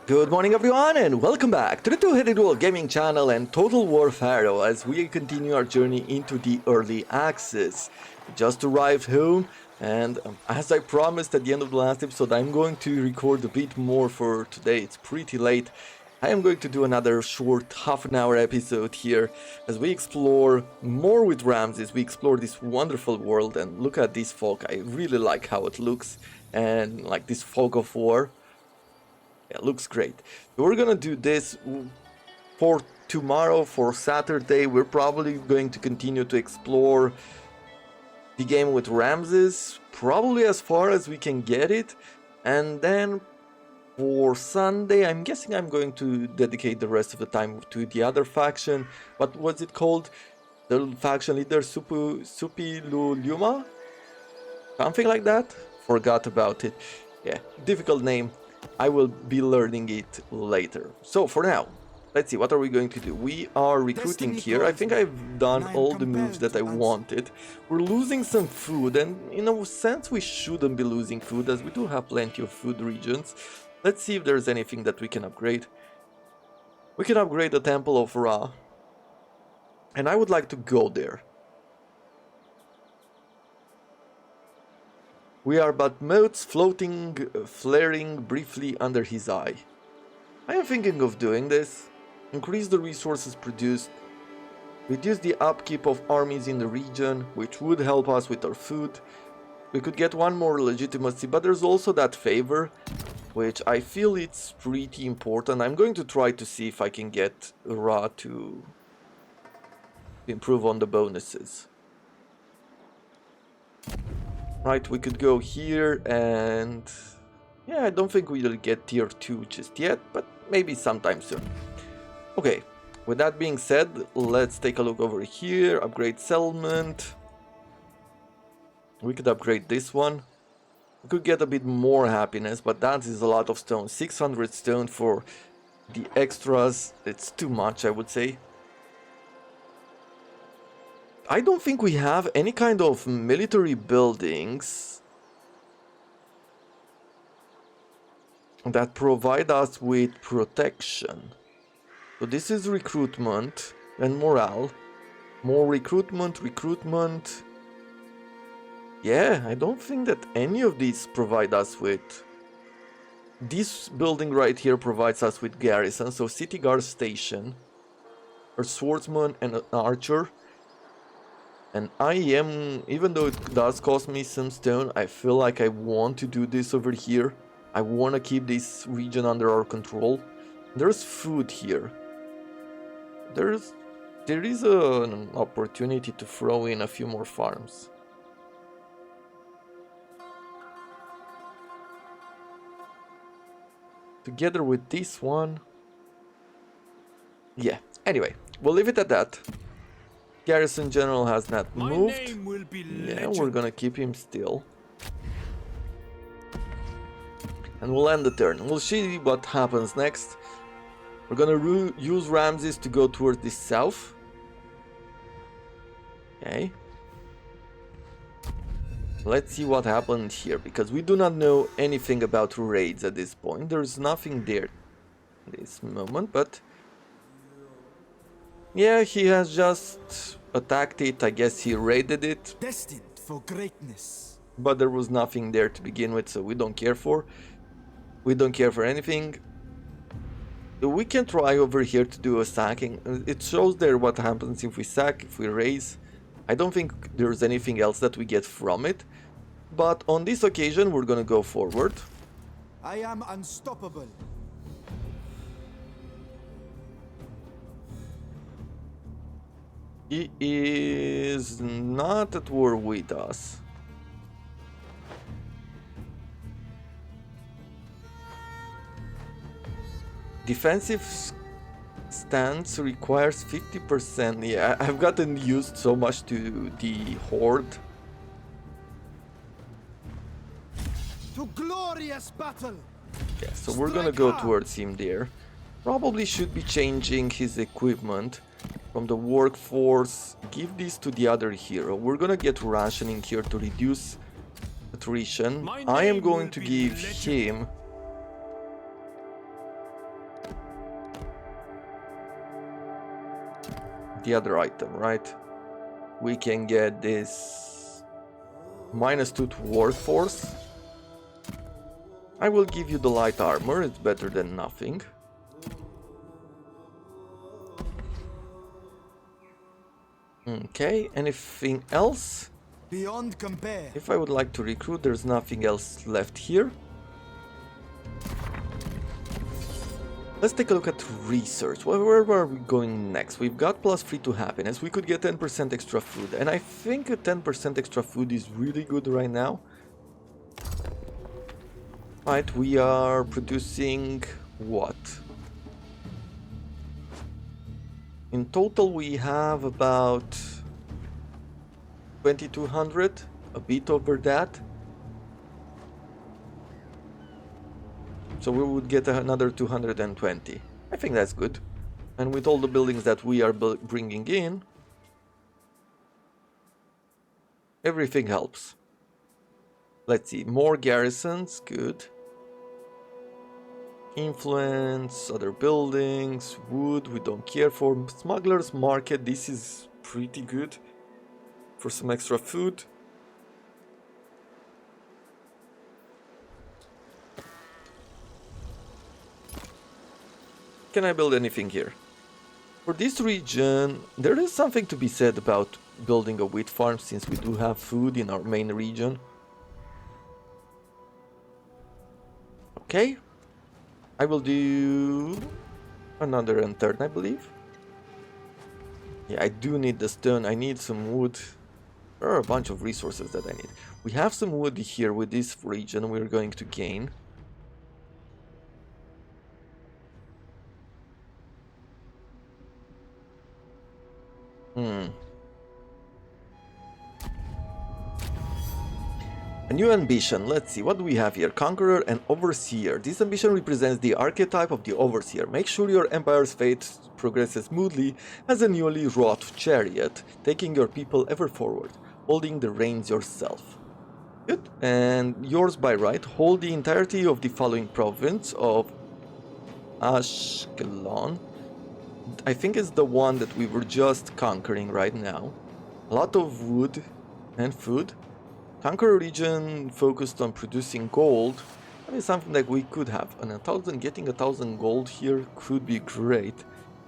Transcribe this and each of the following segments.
Good morning everyone and welcome back to the Two-Headed Wolf Gaming channel and Total War Pharaoh as we continue our journey into the early access. We just arrived home and as I promised at the end of the last episode, I'm going to record a bit more for today. It's pretty late. I am going to do another short half-an-hour episode here as we explore more with Ramses. We explore this wonderful world and look at this fog. I really like how it looks and like this fog of war. Yeah, looks great. So we're gonna do this for tomorrow, for Saturday. We're probably going to continue to explore the game with Ramses, probably as far as we can get it. And then for Sunday, I'm guessing I'm going to dedicate the rest of the time to the other faction. What was it called? The faction leader, Supiluluma? Something like that? Forgot about it. Yeah, difficult name. I will be learning it later. So for now, let's see, what are we going to do? We are recruiting here. I think I've done all the moves that I wanted. We're losing some food, and in a sense we shouldn't be losing food as we do have plenty of food regions. Let's see if there's anything that we can upgrade. We can upgrade the Temple of Ra, and I would like to go there. We are but motes floating, flaring briefly under his eye. I am thinking of doing this. Increase the resources produced. Reduce the upkeep of armies in the region, which would help us with our food. We could get one more legitimacy, but there's also that favor, which I feel it's pretty important. I'm going to try to see if I can get Ra to improve on the bonuses. Right, we could go here and yeah, I don't think we'll get tier 2 just yet, but maybe sometime soon. Okay, with that being said, let's take a look over here. Upgrade settlement. We could upgrade this one. We could get a bit more happiness, but that is a lot of stone. 600 stone for the extras. It's too much, I would say. I don't think we have any kind of military buildings that provide us with protection. So this is recruitment and morale. More recruitment. Yeah, I don't think that any of these provide us with... This building right here provides us with garrison, so city guard station, a swordsman and an archer. And I am, even though it does cost me some stone, I feel like I want to do this over here. I want to keep this region under our control. There's food here. There is an opportunity to throw in a few more farms. Together with this one. Yeah, anyway, we'll leave it at that. Garrison General has not moved. Yeah, we're gonna keep him still. And we'll end the turn. We'll see what happens next. We're gonna use Ramses to go towards the south. Okay. Let's see what happened here, because we do not know anything about raids at this point. There's nothing there at this moment, but... yeah, he has just attacked it. I guess he raided it. Destined for greatness. But there was nothing there to begin with, so we don't care for. We don't care for anything. We can try over here to do a sacking. It shows there what happens if we sack, if we raise. I don't think there's anything else that we get from it. But on this occasion, we're gonna go forward. I am unstoppable. He is not at war with us. Defensive stance requires 50%. Yeah, I've gotten used so much to the horde. To glorious battle. Yeah, so we're gonna go towards him there. Probably should be changing his equipment from the workforce. Give this to the other hero. We're gonna get rationing here to reduce attrition. I am going to give him the other item, right? We can get this -2 to war force. I will give you the light armor, it's better than nothing. Okay, anything else? Beyond compare. If I would like to recruit, there's nothing else left here. Let's take a look at research. Where are we going next? We've got +3 to happiness. We could get 10% extra food. And I think a 10% extra food is really good right now. Right, we are producing what? In total we have about 2200, a bit over that. So we would get another 220. I think that's good. And with all the buildings that we are bringing in, everything helps. Let's see, more garrisons, good. Influence, other buildings, wood, we don't care for. Smuggler's market, this is pretty good for some extra food. Can I build anything here? For this region, there is something to be said about building a wheat farm since we do have food in our main region. Okay. I will do another and third, I believe. Yeah, I do need the stone. I need some wood. There are a bunch of resources that I need. We have some wood here with this region we're going to gain. A new ambition. Let's see, what do we have here? Conqueror and Overseer. This ambition represents the archetype of the Overseer. Make sure your empire's fate progresses smoothly as a newly wrought chariot, taking your people ever forward, holding the reins yourself. Good. And yours by right. Hold the entirety of the following province of Ashkelon. I think it's the one that we were just conquering right now. A lot of wood and food. Conqueror region focused on producing gold. That is something that we could have. And getting 1,000 gold here could be great.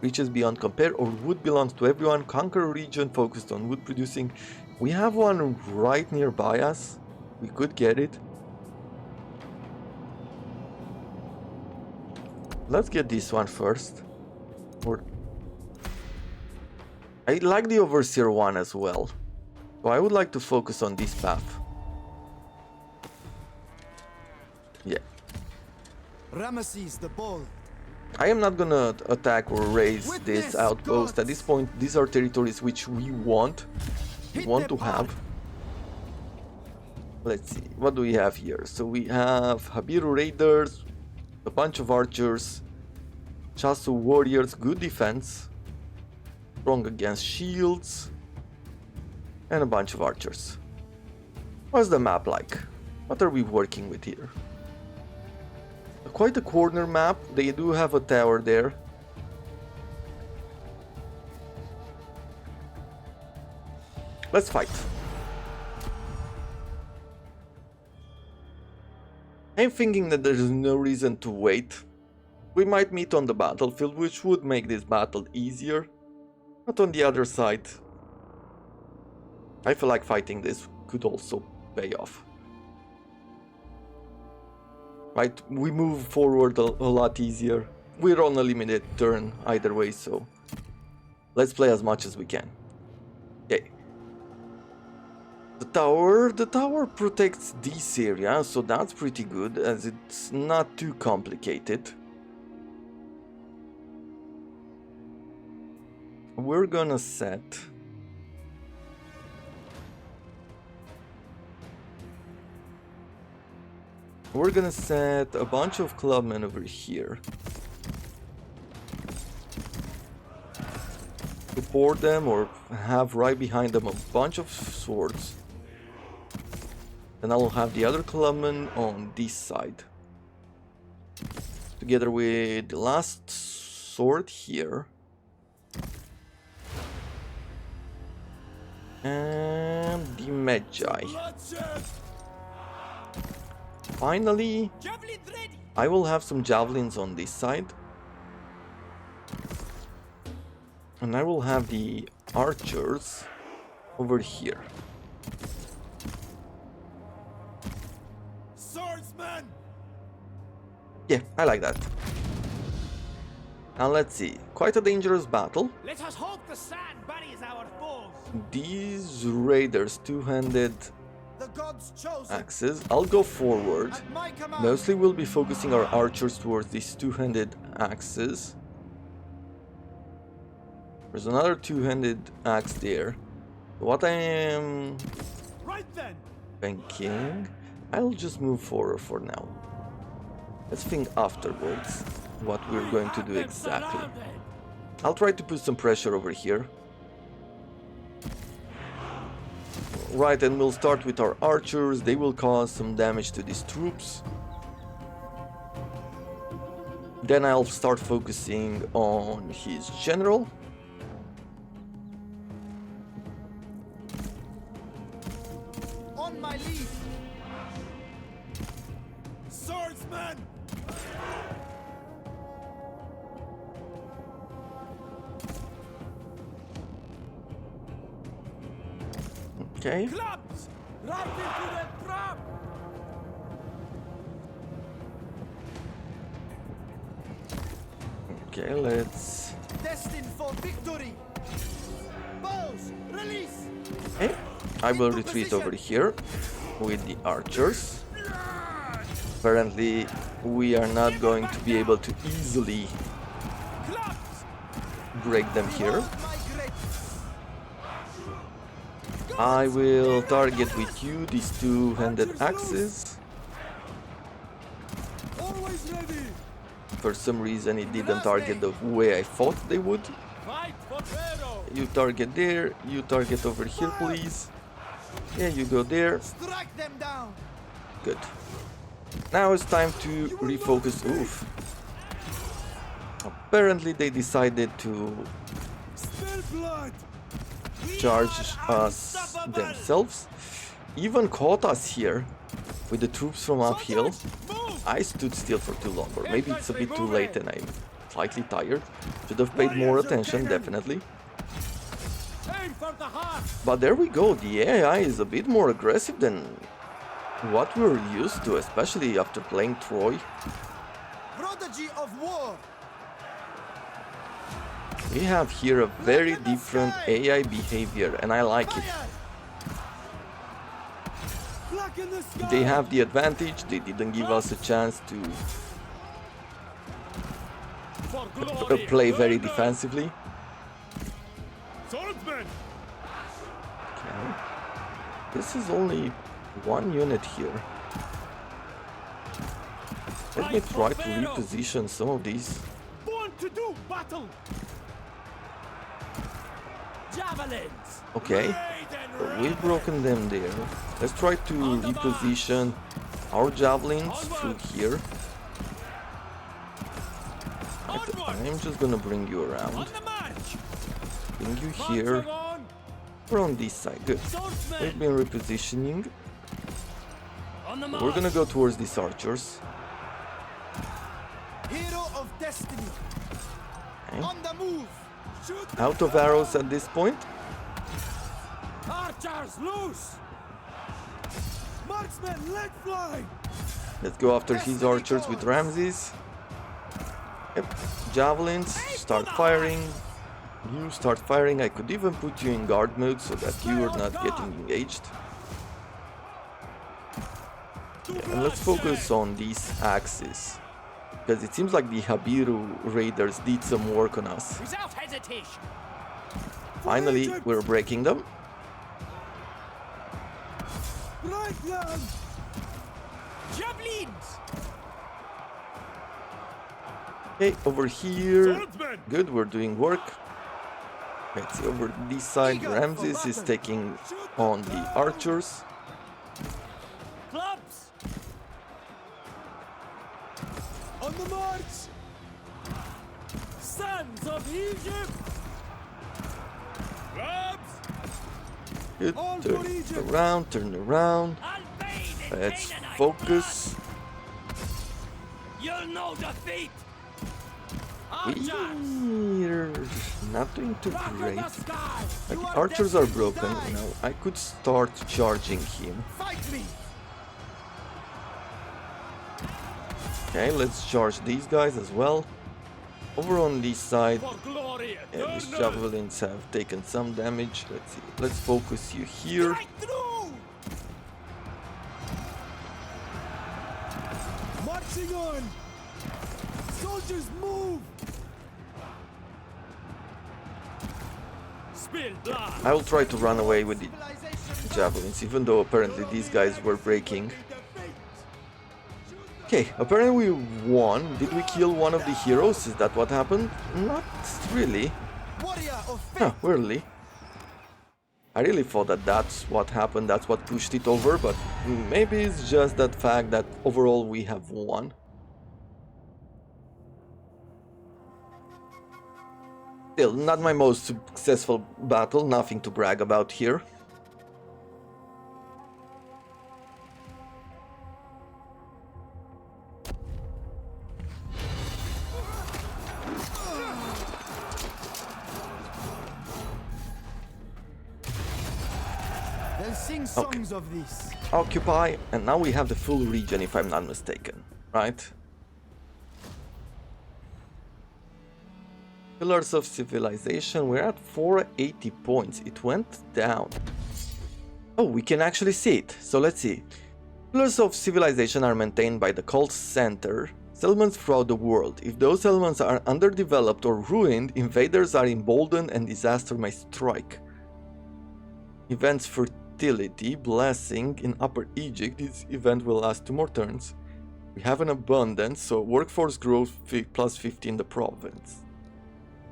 Riches beyond compare, or wood belongs to everyone. Conqueror region focused on wood producing. We have one right nearby us. We could get it. Let's get this one first. I like the Overseer one as well. So I would like to focus on this path. Yeah. Ramses the Bold. I am not gonna attack or raise this outpost. At this point, these are territories which we want to have. Let's see, what do we have here? So we have Habiru Raiders, a bunch of archers, Chasu Warriors, good defense, strong against shields, and a bunch of archers. What's the map like? What are we working with here? Quite a corner map. They do have a tower there. Let's fight. I'm thinking that there is no reason to wait. We might meet on the battlefield, which would make this battle easier. But on the other side, I feel like fighting this could also pay off. Right, we move forward a lot easier. We're on a limited turn either way, so let's play as much as we can. Okay. The tower protects this area, so that's pretty good, as it's not too complicated. We're gonna set a bunch of clubmen over here. Support them or have right behind them a bunch of swords. Then I'll have the other clubmen on this side. Together with the last sword here. And the Magi. Finally, I will have some javelins on this side. And I will have the archers over here. Swordsman! Yeah, I like that. Now let's see. Quite a dangerous battle. Let us hope the sand buries our foes. These raiders, two-handed The gods chosen. axes. I'll go forward. At my command. Mostly we'll be focusing our archers towards these two-handed axes. There's another two-handed axe there. What I am Right then. thinking, I'll just move forward for now. Let's think afterwards what we're going to do exactly. I'll try to put some pressure over here. Right, and we'll start with our archers. They will cause some damage to these troops. Then I'll start focusing on his general. On my leave. Swordsman! Okay. Clubs! Right into the trap! Okay, let's... Destined for victory. Bows, release. Okay. I will retreat over here with the archers. Apparently, we are not going to be able to easily Clubs! break them here. My greatness. I will target with you these two-handed axes. Always ready. For some reason, it didn't target the way I thought they would. Fight for Pharaoh! You target there, you target over here, please. Yeah, you go there. Strike them down. Good. Now it's time to refocus. Oof. Apparently they decided to Spill blood. charge us themselves. Even caught us here with the troops from uphill. Move! I stood still for too long, or maybe it's a bit too late and I'm slightly tired. Should have paid more attention, definitely. Aim for the heart! But there we go, the AI is a bit more aggressive than what we're used to, especially after playing Troy. Prodigy of war. We have here a very different AI behavior, and I like it. Fire. Black in the sky. They have the advantage, they didn't give us a chance to For glory! play very defensively. Swordsman! Okay. This is only one unit here. Let me try to reposition some of these. Born to do battle! Javelins! Okay, so we've broken them there. Let's try to reposition our javelins through here. I'm just gonna bring you On around. the march! Bring you here. March on! We're on this side. Good. Swordsman! We've been repositioning. On the march! We're gonna go towards these archers. Hero of destiny. Okay. On the move. Shoot. Out of arrows at this point. Archers loose! Marksman, let fly. Let's go after his archers with Ramses. Yep. Javelins. Start firing. You start firing. I could even put you in guard mode so that you are not getting engaged. Yeah, and let's focus on these axes. Because it seems like the Habiru raiders did some work on us. Without hesitation! Finally, we're breaking them. Right land. Javelins! Okay, over here. Swordsman! Good, we're doing work. Let's see, over this side, Ramses is taking on the archers. Clubs! On the march. Sons of Egypt! Clubs! Good. All Turn for Egypt. around, turn around. Albeit in Let's Canaanite focus. blood. You'll know defeat. We're Archers, not doing too Rock in great. the sky. But You the are archers are destined to broken. die. Now I could start charging him. Fight me. Okay, let's charge these guys as well. Over on this side, for glory these eternal. javelins have taken some damage. Let's see. Let's focus you here. Right through. Marching on. Soldiers move. Spill blood. I will try to run away with the javelins, even though apparently these guys were breaking. Okay, apparently we won. Did we kill one of the heroes? Is that what happened? Not really. Warrior of faith. Huh, really? I really thought that that's what happened, that's what pushed it over, but maybe it's just that fact that overall we have won. Still, not my most successful battle, nothing to brag about here. They'll sing songs of this. Occupy, and now we have the full region if I'm not mistaken, right? Pillars of Civilization, we're at 480 points, it went down. Oh, we can actually see it, so let's see. Pillars of Civilization are maintained by the cult center, settlements throughout the world. If those settlements are underdeveloped or ruined, invaders are emboldened and disaster may strike. Events fertility, blessing in Upper Egypt, this event will last 2 more turns. We have an abundance, so workforce growth plus 50 in the province.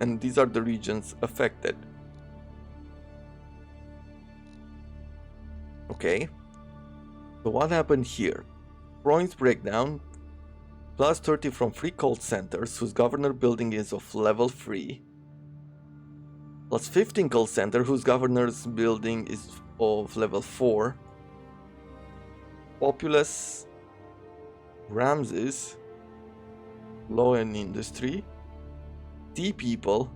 And these are the regions affected. Okay. So what happened here? Province breakdown. Plus 30 from 3 cult centers whose governor building is of level 3. Plus 15 cult center whose governor's building is of level 4. Populous. Ramses. Law and industry. Sea people,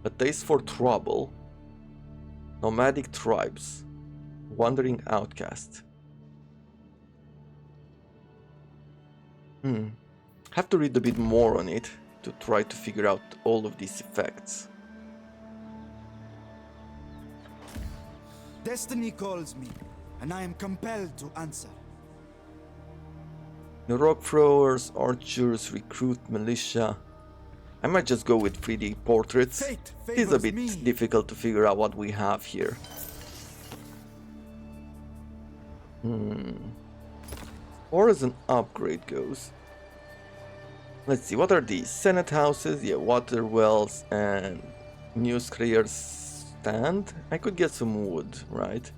a taste for trouble, nomadic tribes, wandering outcast. Have to read a bit more on it to try to figure out all of these effects. Destiny calls me, and I am compelled to answer. The rock throwers, archers, recruit, militia. I might just go with 3D portraits. Fate It is a favors bit me. difficult to figure out what we have here. Or as an upgrade goes. Let's see, what are these? Senate houses, yeah, water wells, and news carrier stand. I could get some wood, right?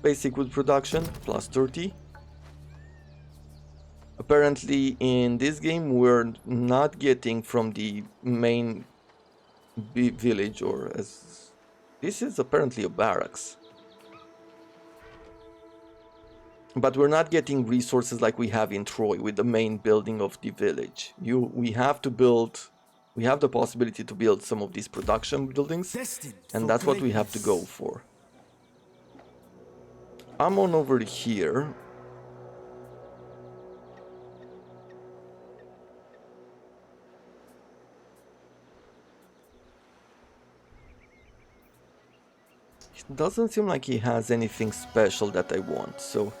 Basic wood production, plus 30. Apparently in this game we're not getting from the main village, or as this is apparently a barracks, but we're not getting resources like we have in Troy with the main building of the village. We have to build, we have the possibility to build some of these production buildings, Destined and for that's what we have to go greatness. for. I'm on over here. It doesn't seem like he has anything special that I want, so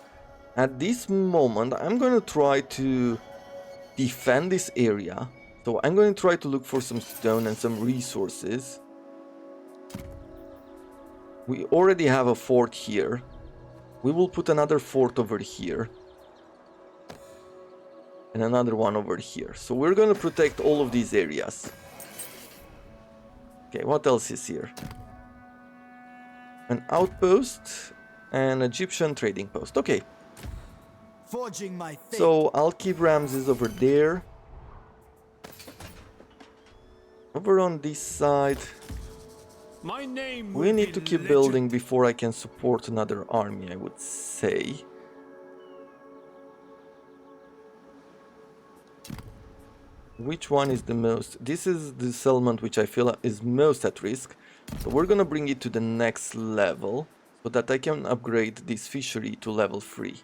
at this moment I'm going to try to defend this area. So I'm going to try to look for some stone and some resources. We already have a fort here. We will put another fort over here. And another one over here. So we're going to protect all of these areas. Okay, what else is here? An outpost, an Egyptian trading post. Okay, Forging my fate. so I'll keep Ramses over there. Over on this side, My name We will need be to keep legend. building before I can support another army, I would say. Which one is the most? This is the settlement which I feel is most at risk. So we're gonna bring it to the next level so that I can upgrade this fishery to level 3.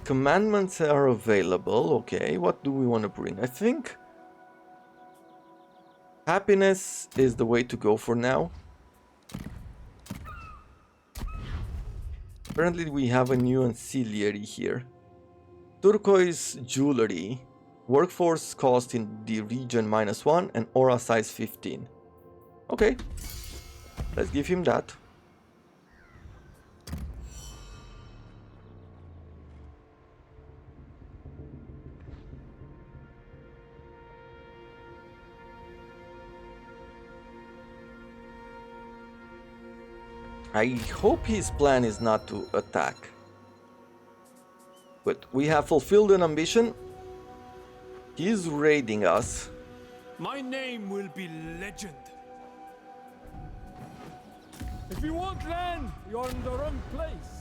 Commandments are available. Okay, what do we want to bring? I think happiness is the way to go for now. Apparently we have a new ancillary here. Turquoise jewelry. Workforce cost in the region -1 and aura size 15. Okay, let's give him that. I hope his plan is not to attack. But we have fulfilled an ambition. He's raiding us. My name will be legend. If you want land, you're in the wrong place.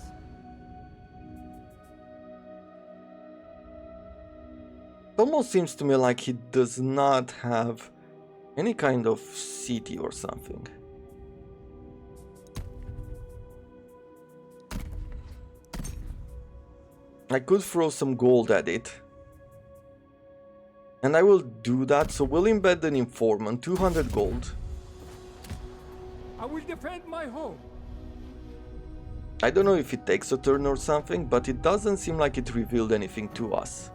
It almost seems to me like he does not have any kind of city or something. I could throw some gold at it. And I will do that, so we'll embed an informant, 200 gold. I will defend my home. I don't know if it takes a turn or something, but it doesn't seem like it revealed anything to us.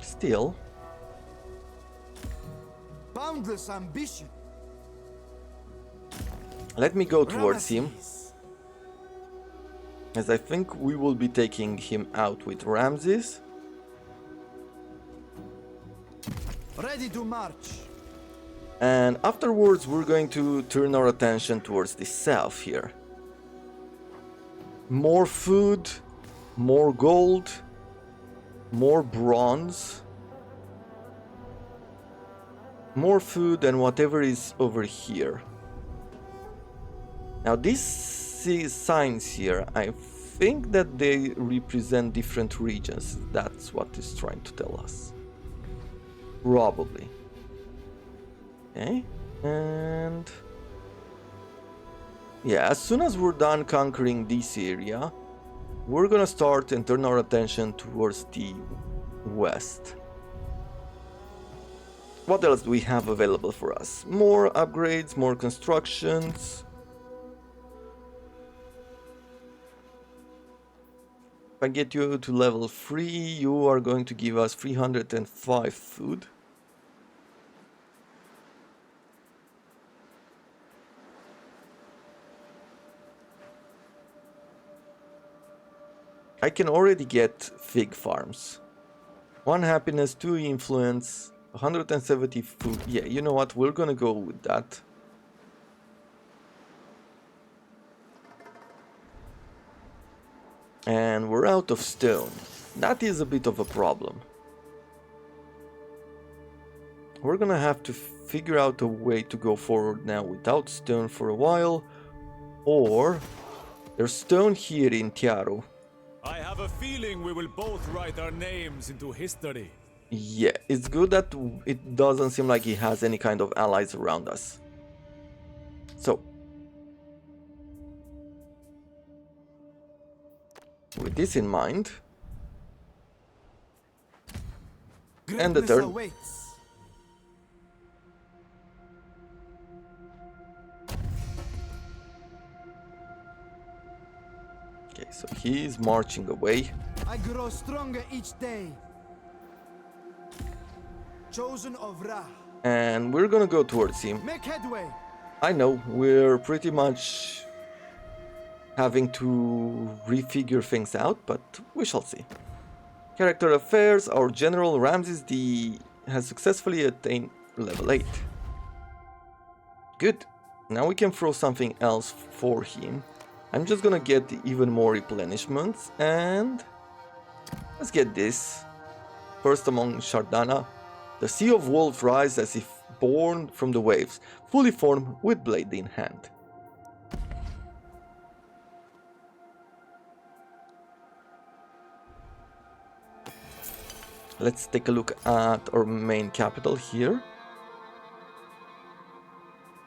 Still. Boundless ambition. Let me go towards him, Ramses. as I think we will be taking him out with Ramses. Ready to march. And afterwards we're going to turn our attention towards the south here. More food, more gold, more bronze, more food and whatever is over here. Now these signs here, I think that they represent different regions. That's what it's trying to tell us. Probably. Okay, and yeah, as soon as we're done conquering this area, we're gonna start and turn our attention towards the west. What else do we have available for us? More upgrades, more constructions. If I get you to level 3, you are going to give us 305 food. I can already get fig farms. 1 happiness, 2 influence, 170 food. Yeah, you know what? We're gonna go with that. And we're out of stone. That is a bit of a problem. We're gonna have to figure out a way to go forward now without stone for a while. Or there's stone here in Tiaro. I have a feeling we will both write our names into history. Yeah, it's good that it doesn't seem like he has any kind of allies around us. So, with this in mind, and the Greatness turn. awaits. Okay, so he's marching away. I grow stronger each day. Chosen of Ra. And we're gonna go towards him. Make headway. I know, we're pretty much having to refigure things out, but we shall see. Character affairs, our general Ramses has successfully attained level 8. Good. Now we can throw something else for him. I'm just gonna get even more replenishments and Let's get this. First among Shardana, the Sea of Wolves rise as if born from the waves, fully formed with blade in hand. Let's take a look at our main capital here.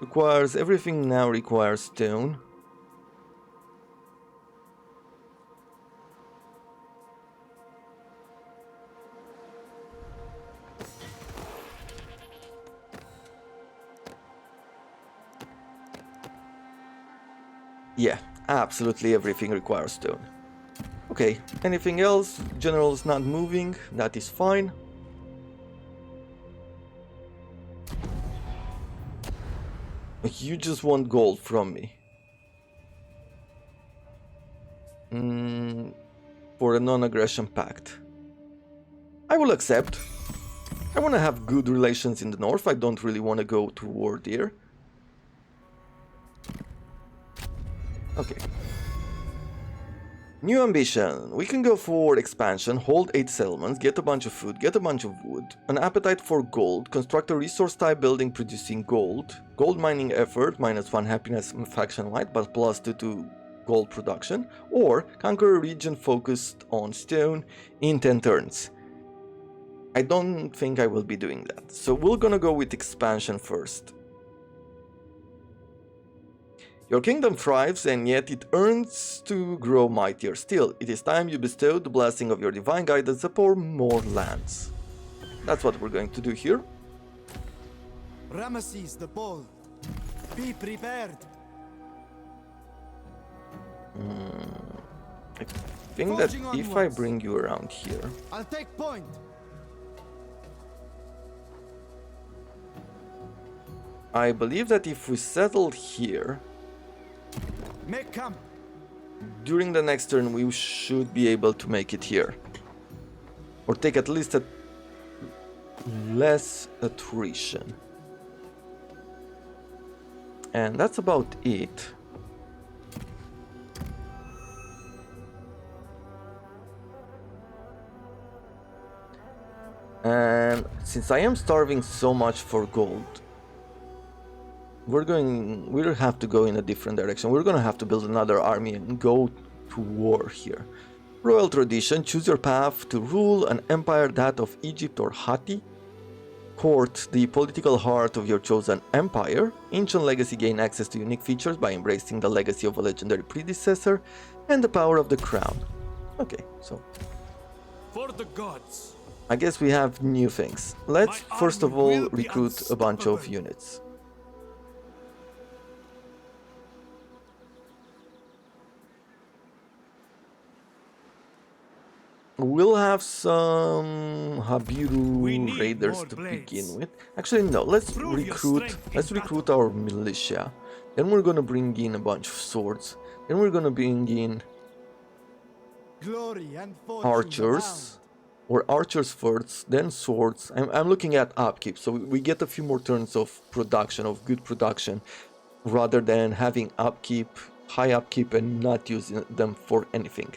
Requires everything now requires stone. Yeah, absolutely everything requires stone. Okay, anything else? General's not moving, that is fine. You just want gold from me. For a non-aggression pact. I will accept. I want to have good relations in the north, I don't really want to go to war there. Okay. New ambition. We can go for expansion, hold 8 settlements, get a bunch of food, get a bunch of wood, an appetite for gold, construct a resource type building producing gold, gold mining effort, -1 happiness faction light, but +2 to gold production, or conquer a region focused on stone in 10 turns. I don't think I will be doing that, so we're gonna go with expansion first. Your kingdom thrives, and yet it earns to grow mightier still. It is time you bestowed the blessing of your divine guidance upon more lands. That's what we're going to do here. Ramses the Bold, be prepared. I think that if I bring you around here... I'll take point. I believe that if we settled here... Make camp. During the next turn we should be able to make it here. Or take at least a less attrition. And that's about it. And since I am starving so much for gold, we'll have to go in a different direction. We're gonna have to build another army and go to war here. Royal tradition, choose your path to rule an empire, that of Egypt or Hatti. Court, the political heart of your chosen empire. Ancient legacy, gain access to unique features by embracing the legacy of a legendary predecessor. And the power of the crown. Okay, so... For the gods. I guess we have new things. Let's first of all recruit a bunch of units. We'll have some Habiru raiders to begin with. Actually, no. Let's recruit our militia. Then we're gonna bring in a bunch of swords. Then we're gonna bring in Glory and archers, or archers first, then swords. I'm looking at upkeep, so we get a few more turns of production, of good production, rather than having upkeep, high upkeep, and not using them for anything.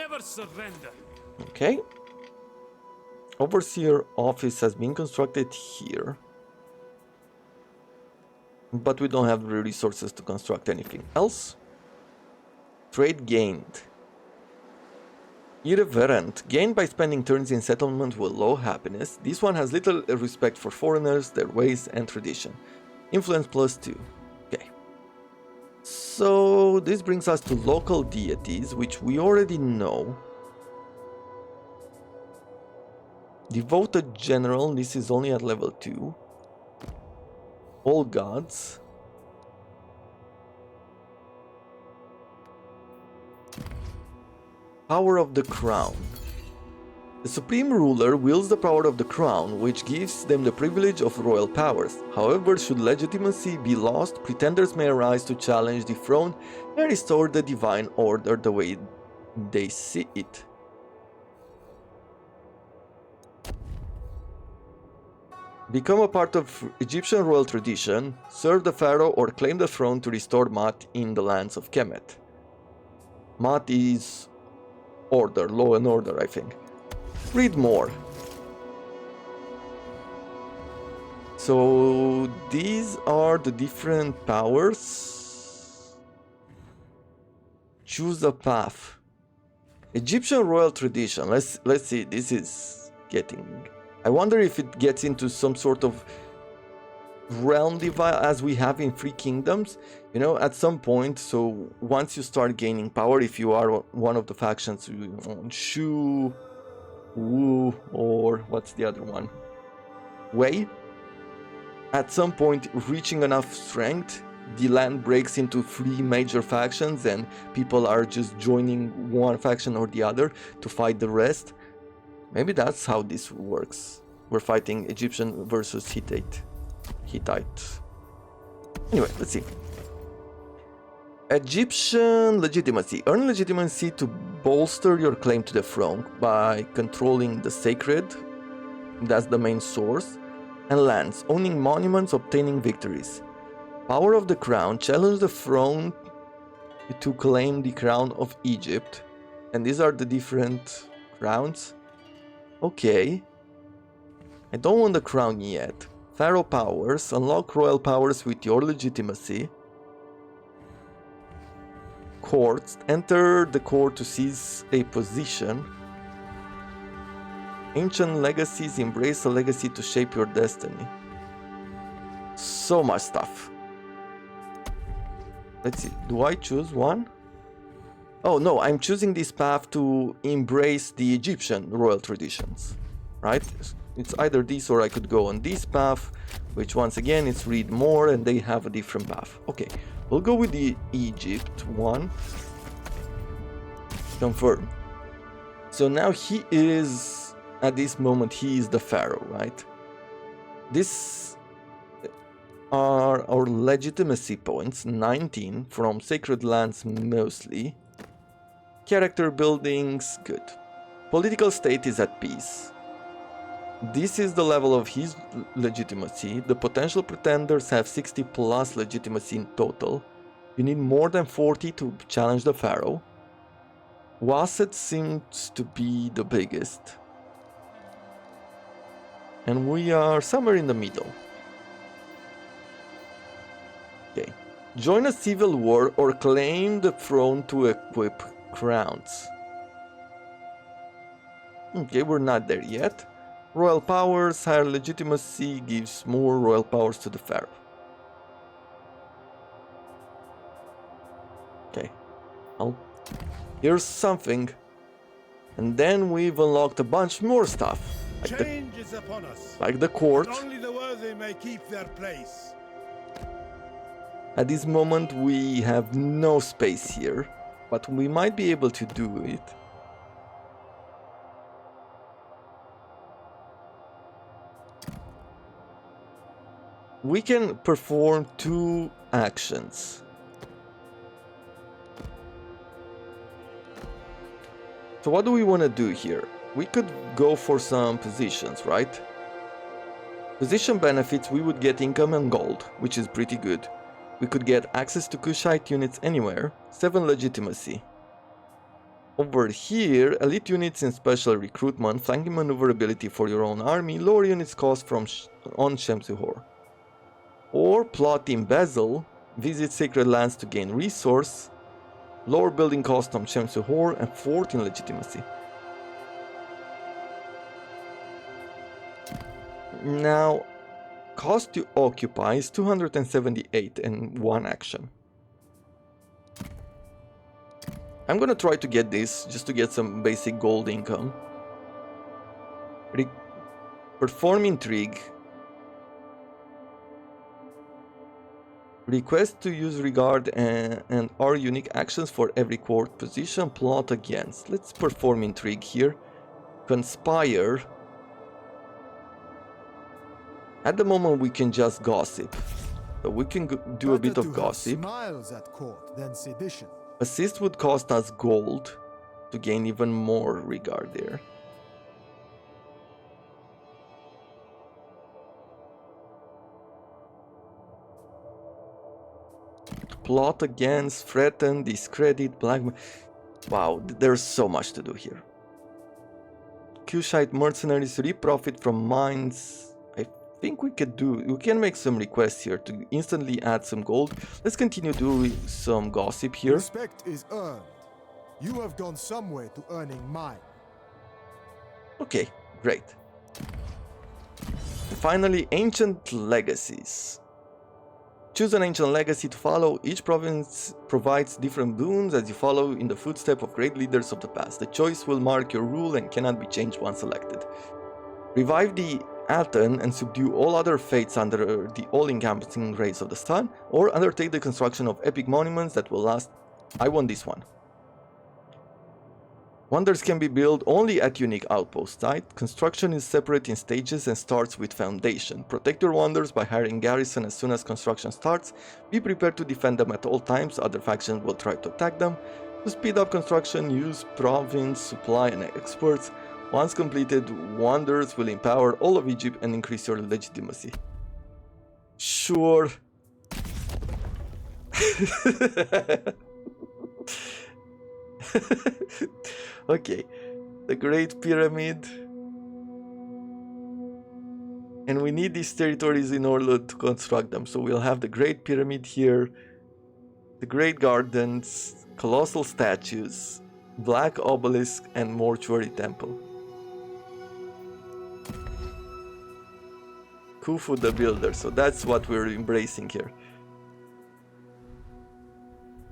Never surrender. Okay. Overseer office has been constructed here. But we don't have the resources to construct anything else. Trade gained. Irreverent. Gained by spending turns in settlement with low happiness. This one has little respect for foreigners, their ways and tradition. Influence +2. Okay. So this brings us to local deities, which we already know. Devoted General, this is only at level 2. All gods. Power of the Crown. The Supreme Ruler wields the power of the Crown, which gives them the privilege of royal powers. However, should legitimacy be lost, pretenders may arise to challenge the throne and restore the divine order the way they see it. Become a part of Egyptian royal tradition, serve the pharaoh or claim the throne to restore Maat in the lands of Kemet. Mat is order, law and order, I think. Read more. So these are the different powers. Choose a path. Egyptian royal tradition. Let's see. This is getting. I wonder if it gets into some sort of realm divide as we have in Three Kingdoms. You know, at some point. So once you start gaining power, if you are one of the factions, Shu, Wu, or what's the other one? Wei. At some point, reaching enough strength, the land breaks into three major factions and people are just joining one faction or the other to fight the rest. Maybe that's how this works. We're fighting Egyptian versus Hittite. Anyway, let's see. Egyptian legitimacy. Earn legitimacy to bolster your claim to the throne by controlling the sacred. That's the main source. And lands, owning monuments, obtaining victories. Power of the crown, challenge the throne to claim the crown of Egypt. And these are the different crowns. Okay. I don't want the crown yet. Pharaoh powers, unlock royal powers with your legitimacy. Courts, enter the court to seize a position. Ancient legacies, embrace a legacy to shape your destiny. So much stuff. Let's see, do I choose one? Oh no, I'm choosing this path to embrace the Egyptian royal traditions, right? It's either this or I could go on this path, which once again it's read more and they have a different path. Okay, we'll go with the Egypt one. Confirm. So now he is... At this moment, he is the Pharaoh, right? These are our legitimacy points, 19 from sacred lands mostly. Character buildings, good. Political state is at peace. This is the level of his legitimacy. The potential pretenders have 60 plus legitimacy in total. You need more than 40 to challenge the Pharaoh. Wasset seems to be the biggest. And we are somewhere in the middle. Okay. Join a civil war or claim the throne to equip crowns. Okay, we're not there yet. Royal powers, higher legitimacy gives more royal powers to the Pharaoh. Okay. Well, here's something. And then we've unlocked a bunch more stuff. Change is upon us. Like the court. But only the worthy may keep their place. At this moment we have no space here, but we might be able to do it. We can perform 2 actions. So what do we want to do here? We could go for some positions, right? Position benefits, we would get income and gold, which is pretty good. We could get access to Kushite units anywhere, 7 legitimacy. Over here, elite units in special recruitment, flanking maneuverability for your own army, lower units cost from on Shemsuhor. Or plot embezzle, visit sacred lands to gain resource, lower building cost on Shemsuhor and 14 legitimacy. Now, cost to occupy is 278 in 1 action. I'm gonna try to get this, just to get some basic gold income. Perform intrigue. Request to use regard and our unique actions for every court position. Plot against. Let's perform intrigue here. Conspire. At the moment we can just gossip, so we can do a bit of gossip. Smiles at court than sedition. Assist would cost us gold to gain even more regard there. Plot against, threaten, discredit, blackmail. Wow, there's so much to do here. Cushite mercenaries reap profit from mines. I think we can make some requests here to instantly add some gold. Let's continue doing some gossip here. Respect is earned. You have gone some way to earning mine. Okay, great. And finally, ancient legacies. Choose an ancient legacy to follow. Each province provides different boons as you follow in the footsteps of great leaders of the past. The choice will mark your rule and cannot be changed once selected. Revive the Aten and subdue all other fates under the all-encompassing rays of the sun, or undertake the construction of epic monuments that will last. I want this one. Wonders can be built only at unique outpost site. Construction is separate in stages and starts with foundation. Protect your wonders by hiring garrison as soon as construction starts. Be prepared to defend them at all times, other factions will try to attack them. To speed up construction, use province, supply and experts. Once completed, wonders will empower all of Egypt and increase your legitimacy. Sure. Okay, the Great Pyramid. And we need these territories in order to construct them. So we'll have the Great Pyramid here, the Great Gardens, Colossal Statues, Black Obelisk, and Mortuary Temple. Khufu the Builder, so that's what we're embracing here.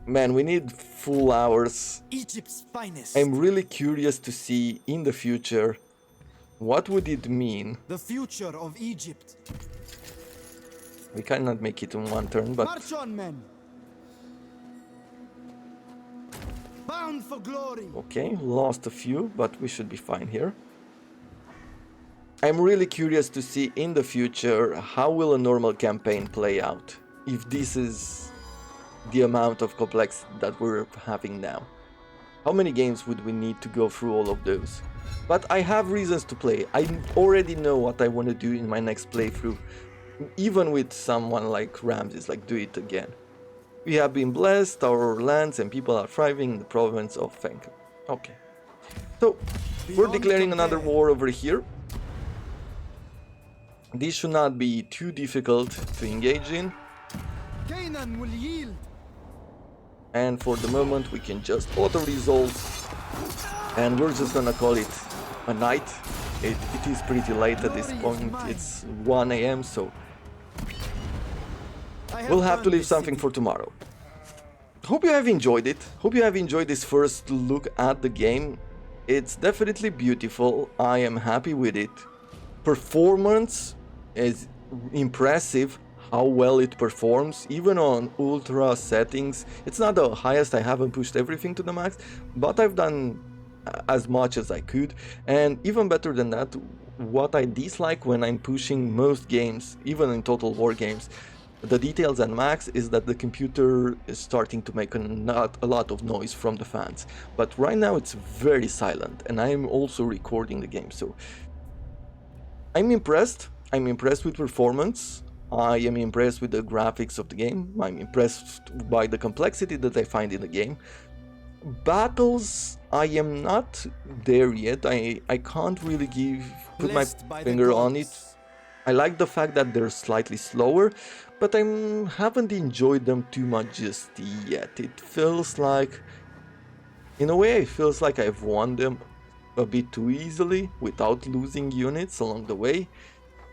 Man, we need full hours. Egypt's finest. I'm really curious to see in the future what would it mean. The future of Egypt. We cannot make it in one turn, but March on, men. Bound for glory. okay, lost a few, but we should be fine here. I'm really curious to see in the future how will a normal campaign play out, if this is the amount of complexity that we're having now. How many games would we need to go through all of those? But I have reasons to play. I already know what I want to do in my next playthrough, even with someone like Ramses, like do it again. We have been blessed, our lands and people are thriving in the province of Fenk. Okay, so we're declaring another war over here. This should not be too difficult to engage in. Canaan will yield. And for the moment we can just auto-resolve, and we're just gonna call it a night. It is pretty late at this point, it's 1 AM, so we'll have to leave something for tomorrow. Hope you have enjoyed it, hope you have enjoyed this first look at the game. It's definitely beautiful, I am happy with it. Performance is impressive. How well it performs, even on ultra settings. It's not the highest, I haven't pushed everything to the max, but I've done as much as I could. And even better than that, what I dislike when I'm pushing most games, even in Total War games, the details at max, is that the computer is starting to make not a lot of noise from the fans. But right now it's very silent, and I'm also recording the game, so I'm impressed with performance. I am impressed with the graphics of the game, I'm impressed by the complexity that I find in the game. Battles, I am not there yet, I can't really put my finger on it. I like the fact that they're slightly slower, but I haven't enjoyed them too much just yet. It feels like, in a way, it feels like I've won them a bit too easily without losing units along the way.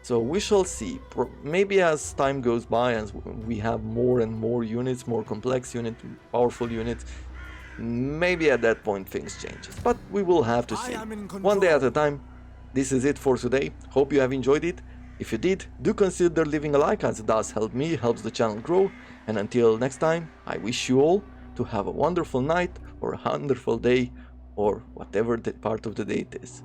So we shall see. Maybe as time goes by, as we have more and more units, more complex units, powerful units, maybe at that point things changes. But we will have to see. One day at a time. This is it for today. Hope you have enjoyed it. If you did, do consider leaving a like, as it does help me, helps the channel grow. And until next time, I wish you all to have a wonderful night or a wonderful day or whatever the part of the day it is.